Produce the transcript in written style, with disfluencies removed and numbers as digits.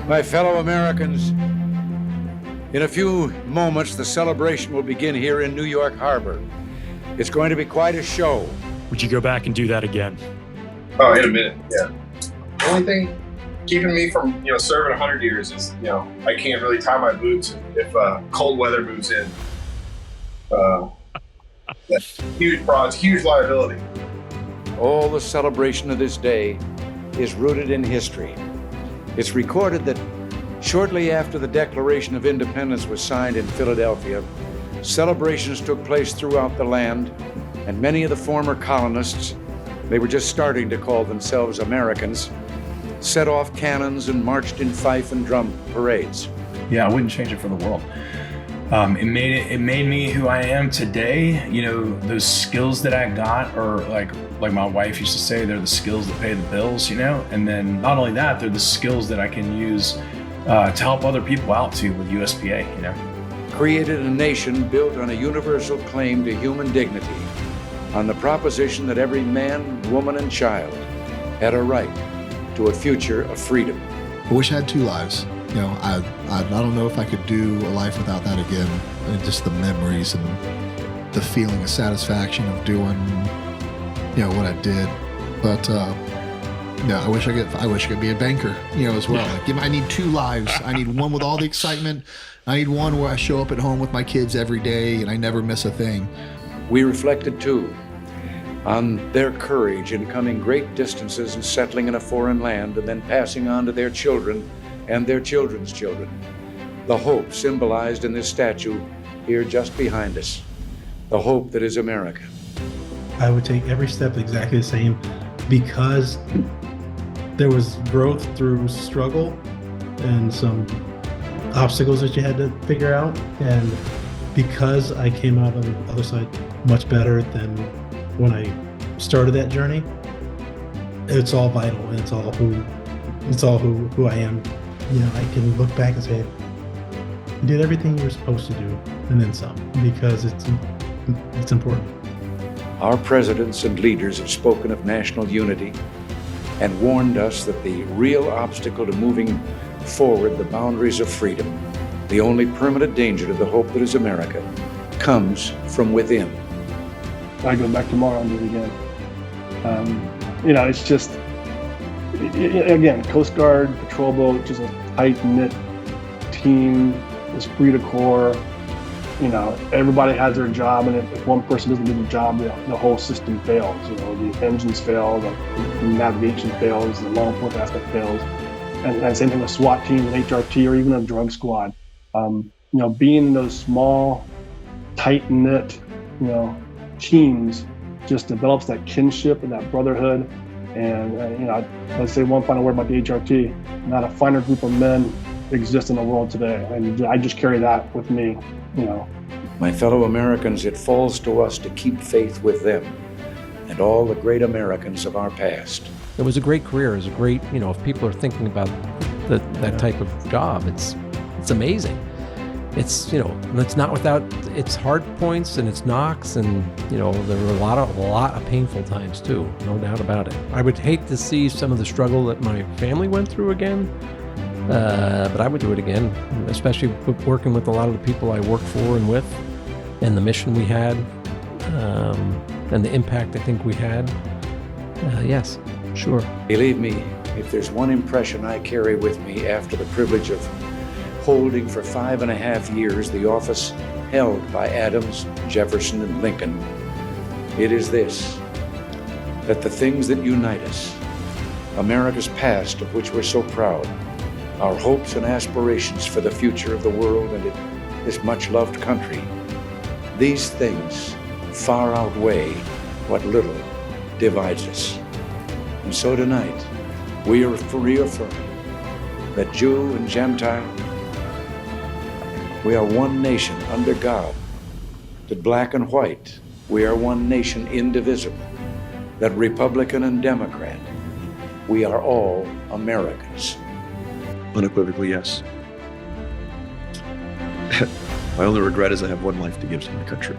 My fellow Americans, in a few moments, the celebration will begin here in New York Harbor. It's going to be quite a show. Would you go back and do that again? Oh, in a minute, yeah. The only thing keeping me from, serving 100 years is, I can't really tie my boots if cold weather moves in. That's huge problem, huge liability. All the celebration of this day is rooted in history. It's recorded that shortly after the Declaration of Independence was signed in Philadelphia, celebrations took place throughout the land, and many of the former colonists, they were just starting to call themselves Americans, set off cannons and marched in fife and drum parades. Yeah, I wouldn't change it for the world. It made me who I am today. Those skills that I got are like my wife used to say, they're the skills that pay the bills, and then not only that, they're the skills that I can use to help other people out too with USPA, Created a nation built on a universal claim to human dignity, on the proposition that every man, woman, and child had a right to a future of freedom. I wish I had two lives. I don't know if I could do a life without that again. And just the memories and the feeling of satisfaction of doing, what I did. But I wish I could be a banker, as well. Like, I need two lives. I need one with all the excitement. I need one where I show up at home with my kids every day and I never miss a thing. We reflected too on their courage in coming great distances and settling in a foreign land and then passing on to their children and their children's children. The hope symbolized in this statue here just behind us. The hope that is America. I would take every step exactly the same because there was growth through struggle and some obstacles that you had to figure out. And because I came out on the other side much better than when I started that journey, it's all vital and it's all who I am. I can look back and say, you did everything you were supposed to do and then some, because it's important. Our presidents and leaders have spoken of national unity and warned us that the real obstacle to moving forward the boundaries of freedom, the only permanent danger to the hope that is America, comes from within. I go back tomorrow and do it again. It's just, again, Coast Guard, patrol boat, just a tight-knit team, esprit de corps. Everybody has their job, and if one person doesn't do the job, the whole system fails. The engines fail, the navigation fails, the law enforcement aspect fails. And same thing with SWAT teams, and HRT, or even a drug squad. Being in those small, tight-knit, teams just develops that kinship and that brotherhood. And let's say one final word about the HRT. Not a finer group of men exists in the world today, and I just carry that with me. My fellow Americans, it falls to us to keep faith with them and all the great Americans of our past. It was a great career. It was a great, if people are thinking about that type of job, it's amazing. It's, it's not without its hard points and its knocks, and, there were a lot of painful times too, no doubt about it. I would hate to see some of the struggle that my family went through again, but I would do it again, especially working with a lot of the people I worked for and with, and the mission we had, and the impact I think we had. Yes, sure. Believe me, if there's one impression I carry with me after the privilege of holding for 5.5 years the office held by Adams, Jefferson, and Lincoln, it is this: that the things that unite us, America's past of which we're so proud, our hopes and aspirations for the future of the world and this much-loved country, these things far outweigh what little divides us. And so tonight, we are reaffirming that Jew and Gentile, we are one nation under God, that black and white, we are one nation indivisible, that Republican and Democrat, we are all Americans. Unequivocally, yes. My only regret is I have one life to give to my country.